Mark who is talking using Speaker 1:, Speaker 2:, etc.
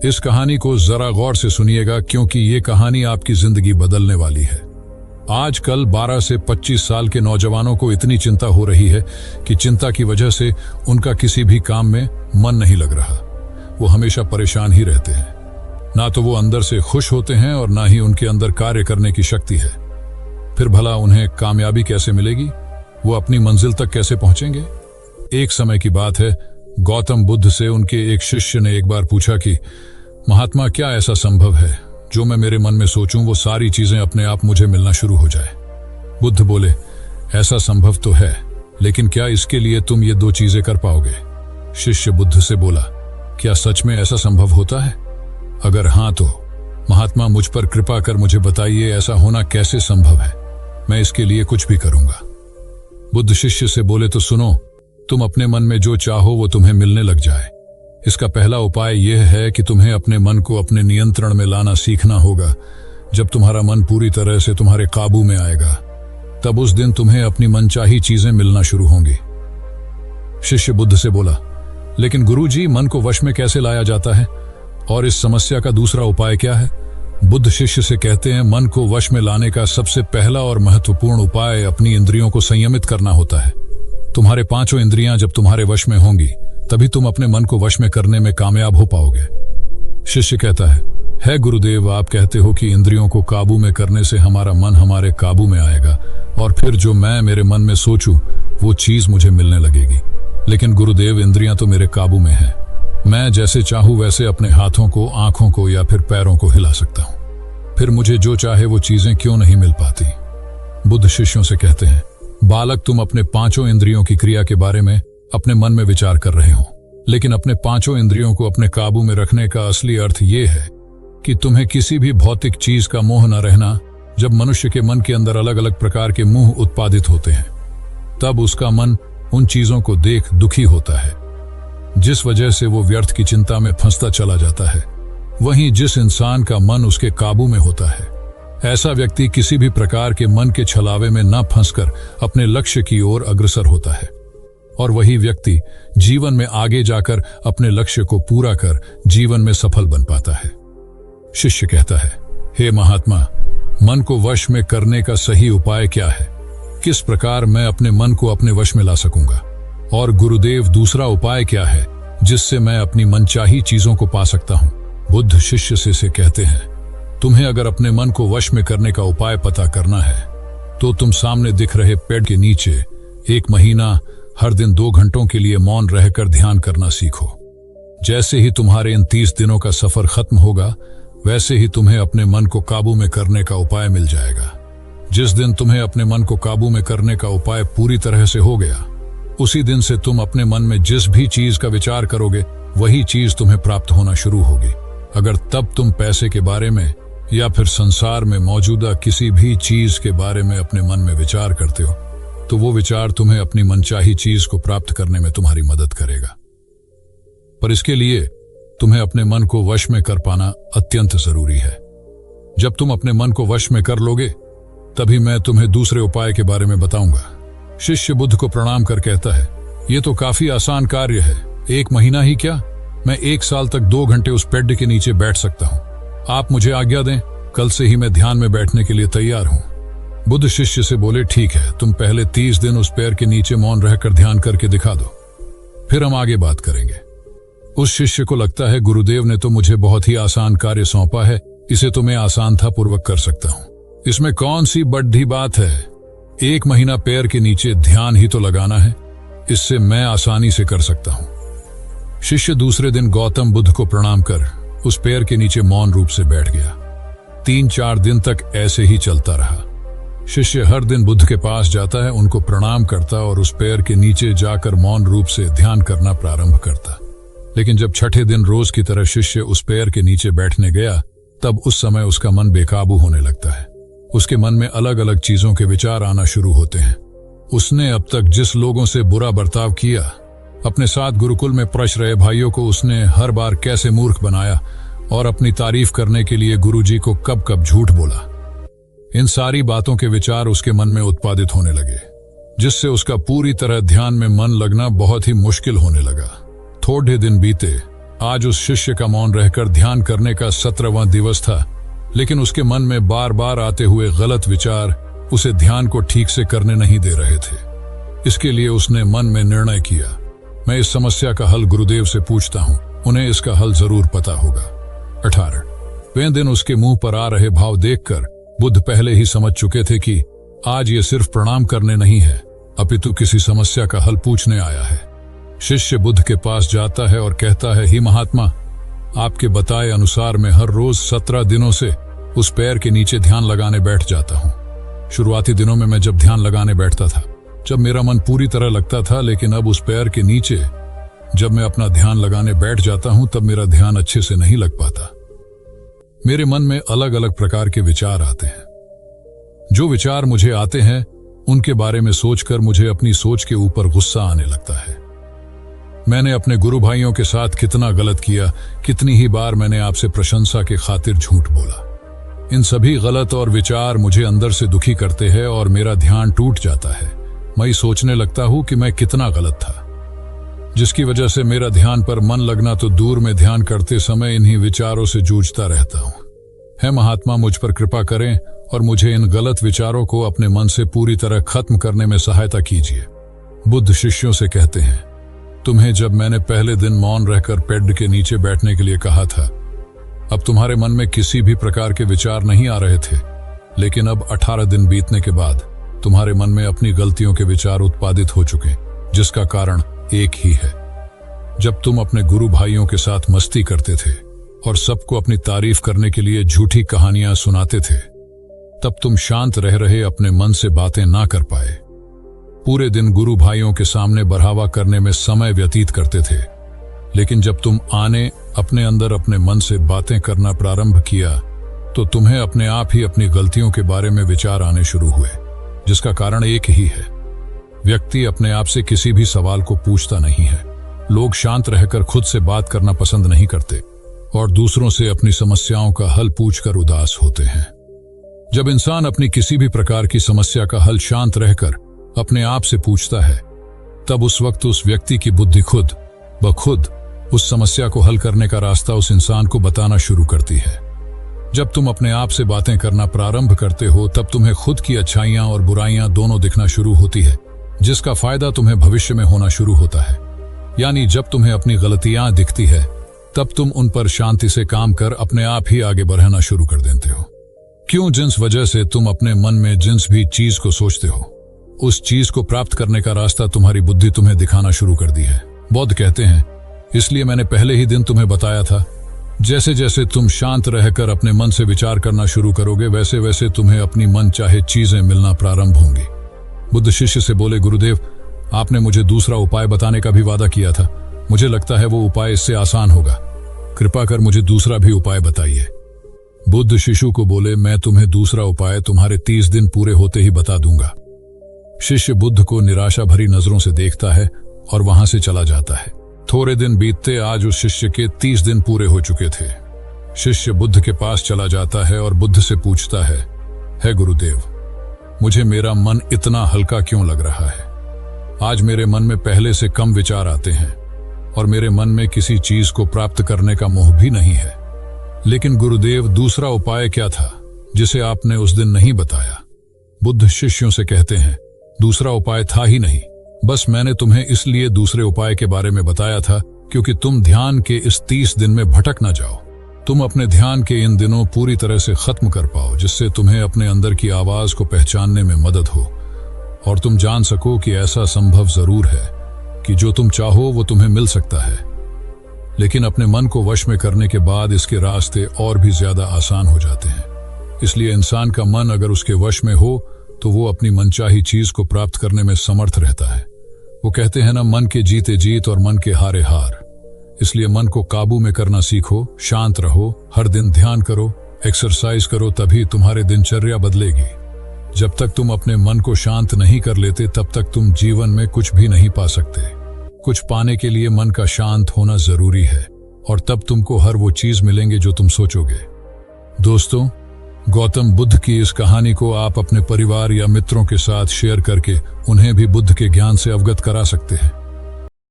Speaker 1: इस कहानी को जरा गौर से सुनिएगा, क्योंकि ये कहानी आपकी जिंदगी बदलने वाली है। आजकल 12 से 25 साल के नौजवानों को इतनी चिंता हो रही है कि चिंता की वजह से उनका किसी भी काम में मन नहीं लग रहा। वो हमेशा परेशान ही रहते हैं। ना तो वो अंदर से खुश होते हैं और ना ही उनके अंदर कार्य करने की शक्ति है। फिर भला उन्हें कामयाबी कैसे मिलेगी? वो अपनी मंजिल तक कैसे पहुंचेंगे? एक समय की बात है, गौतम बुद्ध से उनके एक शिष्य ने एक बार पूछा कि महात्मा, क्या ऐसा संभव है जो मैं मेरे मन में सोचूं वो सारी चीजें अपने आप मुझे मिलना शुरू हो जाए? बुद्ध बोले, ऐसा संभव तो है, लेकिन क्या इसके लिए तुम ये 2 चीजें कर पाओगे? शिष्य बुद्ध से बोला, क्या सच में ऐसा संभव होता है? अगर हाँ तो महात्मा मुझ पर कृपा कर मुझे बताइए, ऐसा होना कैसे संभव है? मैं इसके लिए कुछ भी करूंगा। बुद्ध शिष्य से बोले, तो सुनो, तुम अपने मन में जो चाहो वो तुम्हें मिलने लग जाए। इसका पहला उपाय यह है कि तुम्हें अपने मन को अपने नियंत्रण में लाना सीखना होगा। जब तुम्हारा मन पूरी तरह से तुम्हारे काबू में आएगा, तब उस दिन तुम्हें अपनी मनचाही चीजें मिलना शुरू होंगी। शिष्य बुद्ध से बोला, लेकिन गुरुजी, मन को वश में कैसे लाया जाता है और इस समस्या का दूसरा उपाय क्या है? बुद्ध शिष्य से कहते हैं, मन को वश में लाने का सबसे पहला और महत्वपूर्ण उपाय अपनी इंद्रियों को संयमित करना होता है। तुम्हारे 5 इंद्रियां जब तुम्हारे वश में होंगी, तभी तुम अपने मन को वश में करने में कामयाब हो पाओगे। शिष्य कहता है गुरुदेव, आप कहते हो कि इंद्रियों को काबू में करने से हमारा मन हमारे काबू में आएगा और फिर जो मैं मेरे मन में सोचूं वो चीज मुझे मिलने लगेगी। लेकिन गुरुदेव, इंद्रियां तो मेरे काबू में हैं। मैं जैसे चाहूं वैसे अपने हाथों को, आंखों को या फिर पैरों को हिला सकता हूं। फिर मुझे जो चाहे वो चीजें क्यों नहीं मिल पाती? बुद्ध शिष्यों से कहते हैं, बालक, तुम अपने 5 इंद्रियों की क्रिया के बारे में अपने मन में विचार कर रहे हो, लेकिन अपने 5 इंद्रियों को अपने काबू में रखने का असली अर्थ ये है कि तुम्हें किसी भी भौतिक चीज का मोह न रहना। जब मनुष्य के मन के अंदर अलग अलग प्रकार के मोह उत्पादित होते हैं, तब उसका मन उन चीजों को देख दुखी होता है, जिस वजह से वो व्यर्थ की चिंता में फंसता चला जाता है। वहीं जिस इंसान का मन उसके काबू में होता है, ऐसा व्यक्ति किसी भी प्रकार के मन के छलावे में न फंसकर अपने लक्ष्य की ओर अग्रसर होता है, और वही व्यक्ति जीवन में आगे जाकर अपने लक्ष्य को पूरा कर जीवन में सफल बन पाता है। शिष्य कहता है, हे महात्मा, मन को वश में करने का सही उपाय क्या है? किस प्रकार मैं अपने मन को अपने वश में ला सकूंगा? और गुरुदेव, दूसरा उपाय क्या है जिससे मैं अपनी मनचाही चीजों को पा सकता हूं? बुद्ध शिष्य से कहते हैं, तुम्हें अगर अपने मन को वश में करने का उपाय पता करना है तो तुम सामने दिख रहे पेड़ के नीचे 1 महीना हर दिन 2 घंटों के लिए मौन रहकर ध्यान करना सीखो। जैसे ही तुम्हारे इन 30 दिनों का सफर खत्म होगा, वैसे ही तुम्हें अपने मन को काबू में करने का उपाय मिल जाएगा। जिस दिन तुम्हें अपने मन को काबू में करने का उपाय पूरी तरह से हो गया, उसी दिन से तुम अपने मन में जिस भी चीज का विचार करोगे, वही चीज तुम्हें प्राप्त होना शुरू होगी। अगर तब तुम पैसे के बारे में या फिर संसार में मौजूदा किसी भी चीज के बारे में अपने मन में विचार करते हो, तो वो विचार तुम्हें अपनी मनचाही चीज को प्राप्त करने में तुम्हारी मदद करेगा। पर इसके लिए तुम्हें अपने मन को वश में कर पाना अत्यंत जरूरी है। जब तुम अपने मन को वश में कर लोगे, तभी मैं तुम्हें दूसरे उपाय के बारे में बताऊंगा। शिष्य बुद्ध को प्रणाम कर कहता है, ये तो काफी आसान कार्य है। 1 महीना ही क्या, मैं 1 साल तक 2 घंटे उस पेड़ के नीचे बैठ सकता हूँ। आप मुझे आज्ञा दें, कल से ही मैं ध्यान में बैठने के लिए तैयार हूँ। बुद्ध शिष्य से बोले, ठीक है, तुम पहले 30 दिन उस पेड़ के नीचे मौन रहकर ध्यान करके दिखा दो, फिर हम आगे बात करेंगे। उस शिष्य को लगता है, गुरुदेव ने तो मुझे बहुत ही आसान कार्य सौंपा है, इसे तो मैं आसानता पूर्वक कर सकता हूँ। इसमें कौन सी बड़ी बात है? 1 महीना पैर के नीचे ध्यान ही तो लगाना है, इससे मैं आसानी से कर सकता हूँ। शिष्य दूसरे दिन गौतम बुद्ध को प्रणाम कर उस पेड़ के नीचे मौन रूप से बैठ गया। 3-4 दिन तक ऐसे ही चलता रहा। शिष्य हर दिन बुद्ध के पास जाता है, उनको प्रणाम करता और उस पेड़ के नीचे जाकर मौन रूप से ध्यान करना प्रारंभ करता। लेकिन जब 6ठे दिन रोज की तरह शिष्य उस पेड़ के नीचे बैठने गया, तब उस समय उसका मन बेकाबू होने लगता है। उसके मन में अलग अलग चीजों के विचार आना शुरू होते हैं। उसने अब तक जिस लोगों से बुरा बर्ताव किया, अपने साथ गुरुकुल में पढ़ रहे भाइयों को उसने हर बार कैसे मूर्ख बनाया और अपनी तारीफ करने के लिए गुरुजी को कब कब झूठ बोला, इन सारी बातों के विचार उसके मन में उत्पादित होने लगे, जिससे उसका पूरी तरह ध्यान में मन लगना बहुत ही मुश्किल होने लगा। थोड़े दिन बीते आज उस शिष्य का मौन रहकर ध्यान करने का 17वां दिवस था, लेकिन उसके मन में बार बार आते हुए गलत विचार उसे ध्यान को ठीक से करने नहीं दे रहे थे। इसके लिए उसने मन में निर्णय किया, मैं इस समस्या का हल गुरुदेव से पूछता हूँ, उन्हें इसका हल जरूर पता होगा। 18वें दिन उसके मुंह पर आ रहे भाव देखकर बुद्ध पहले ही समझ चुके थे कि आज ये सिर्फ प्रणाम करने नहीं है, अपितु किसी समस्या का हल पूछने आया है। शिष्य बुद्ध के पास जाता है और कहता है, ही महात्मा, आपके बताए अनुसार मैं हर रोज 17 दिनों से उस पैर के नीचे ध्यान लगाने बैठ जाता हूँ। शुरुआती दिनों में मैं जब ध्यान लगाने बैठता था, जब मेरा मन पूरी तरह लगता था, लेकिन अब उस पैर के नीचे जब मैं अपना ध्यान लगाने बैठ जाता हूँ तब मेरा ध्यान अच्छे से नहीं लग पाता। मेरे मन में अलग अलग प्रकार के विचार आते हैं। जो विचार मुझे आते हैं उनके बारे में सोचकर मुझे अपनी सोच के ऊपर गुस्सा आने लगता है। मैंने अपने गुरु भाइयों के साथ कितना गलत किया, कितनी ही बार मैंने आपसे प्रशंसा के खातिर झूठ बोला। इन सभी गलत और विचार मुझे अंदर से दुखी करते हैं और मेरा ध्यान टूट जाता है। मैं सोचने लगता हूं कि मैं कितना गलत था, जिसकी वजह से मेरा ध्यान पर मन लगना तो दूर में ध्यान करते समय इन्हीं विचारों से जूझता रहता हूं। है महात्मा, मुझ पर कृपा करें और मुझे इन गलत विचारों को अपने मन से पूरी तरह खत्म करने में सहायता कीजिए। बुद्ध शिष्यों से कहते हैं, तुम्हें जब मैंने पहले दिन मौन रहकर पेड़ के नीचे बैठने के लिए कहा था, अब तुम्हारे मन में किसी भी प्रकार के विचार नहीं आ रहे थे, लेकिन अब 18 दिन बीतने के बाद तुम्हारे मन में अपनी गलतियों के विचार उत्पादित हो चुके, जिसका कारण एक ही है। जब तुम अपने गुरु भाइयों के साथ मस्ती करते थे और सबको अपनी तारीफ करने के लिए झूठी कहानियां सुनाते थे, तब तुम शांत रह रहे अपने मन से बातें ना कर पाए। पूरे दिन गुरु भाइयों के सामने बढ़ावा करने में समय व्यतीत करते थे, लेकिन जब तुम अपने अंदर अपने मन से बातें करना प्रारंभ किया तो तुम्हें अपने आप ही अपनी गलतियों के बारे में विचार आने शुरू हुए, जिसका कारण एक ही है। व्यक्ति अपने आप से किसी भी सवाल को पूछता नहीं है। लोग शांत रहकर खुद से बात करना पसंद नहीं करते और दूसरों से अपनी समस्याओं का हल पूछकर उदास होते हैं। जब इंसान अपनी किसी भी प्रकार की समस्या का हल शांत रहकर अपने आप से पूछता है, तब उस वक्त उस व्यक्ति की बुद्धि खुद ब खुद उस समस्या को हल करने का रास्ता उस इंसान को बताना शुरू करती है। जब तुम अपने आप से बातें करना प्रारंभ करते हो, तब तुम्हें खुद की अच्छाइयां और बुराइयां दोनों दिखना शुरू होती है, जिसका फायदा तुम्हें भविष्य में होना शुरू होता है। यानी जब तुम्हें अपनी गलतियां दिखती है, तब तुम उन पर शांति से काम कर अपने आप ही आगे बढ़ना शुरू कर देते हो। क्यों? जिस वजह से तुम अपने मन में जिस भी चीज को सोचते हो, उस चीज को प्राप्त करने का रास्ता तुम्हारी बुद्धि तुम्हें दिखाना शुरू कर दी है। बौद्ध कहते हैं, इसलिए मैंने पहले ही दिन तुम्हें बताया था, जैसे जैसे तुम शांत रहकर अपने मन से विचार करना शुरू करोगे, वैसे वैसे तुम्हें अपनी मन चाहे चीजें मिलना प्रारंभ होंगी। बुद्ध शिष्य से बोले, गुरुदेव, आपने मुझे दूसरा उपाय बताने का भी वादा किया था। मुझे लगता है वो उपाय इससे आसान होगा। कृपा कर मुझे दूसरा भी उपाय बताइए। बुद्ध शिशु को बोले, मैं तुम्हें दूसरा उपाय तुम्हारे 30 दिन पूरे होते ही बता दूंगा। शिष्य बुद्ध को निराशा भरी नजरों से देखता है और वहां से चला जाता है। थोड़े दिन बीतते आज उस शिष्य के 30 दिन पूरे हो चुके थे। शिष्य बुद्ध के पास चला जाता है और बुद्ध से पूछता है गुरुदेव, मुझे मेरा मन इतना हल्का क्यों लग रहा है? आज मेरे मन में पहले से कम विचार आते हैं और मेरे मन में किसी चीज को प्राप्त करने का मोह भी नहीं है। लेकिन गुरुदेव, दूसरा उपाय क्या था जिसे आपने उस दिन नहीं बताया? बुद्ध शिष्यों से कहते हैं, दूसरा उपाय था ही नहीं, बस मैंने तुम्हें इसलिए दूसरे उपाय के बारे में बताया था क्योंकि तुम ध्यान के इस 30 दिन में भटक ना जाओ। तुम अपने ध्यान के इन दिनों पूरी तरह से खत्म कर पाओ, जिससे तुम्हें अपने अंदर की आवाज को पहचानने में मदद हो और तुम जान सको कि ऐसा संभव जरूर है कि जो तुम चाहो वो तुम्हें मिल सकता है। लेकिन अपने मन को वश में करने के बाद इसके रास्ते और भी ज्यादा आसान हो जाते हैं। इसलिए इंसान का मन अगर उसके वश में हो तो वो अपनी मनचाही चीज को प्राप्त करने में समर्थ रहता है। वो कहते हैं ना, मन के जीते जीत और मन के हारे हार। इसलिए मन को काबू में करना सीखो, शांत रहो, हर दिन ध्यान करो, एक्सरसाइज करो, तभी तुम्हारे दिनचर्या बदलेगी। जब तक तुम अपने मन को शांत नहीं कर लेते, तब तक तुम जीवन में कुछ भी नहीं पा सकते। कुछ पाने के लिए मन का शांत होना जरूरी है और तब तुमको हर वो चीज मिलेंगे जो तुम सोचोगे। दोस्तों, गौतम बुद्ध की इस कहानी को आप अपने परिवार या मित्रों के साथ शेयर करके उन्हें भी बुद्ध के ज्ञान से अवगत करा सकते हैं।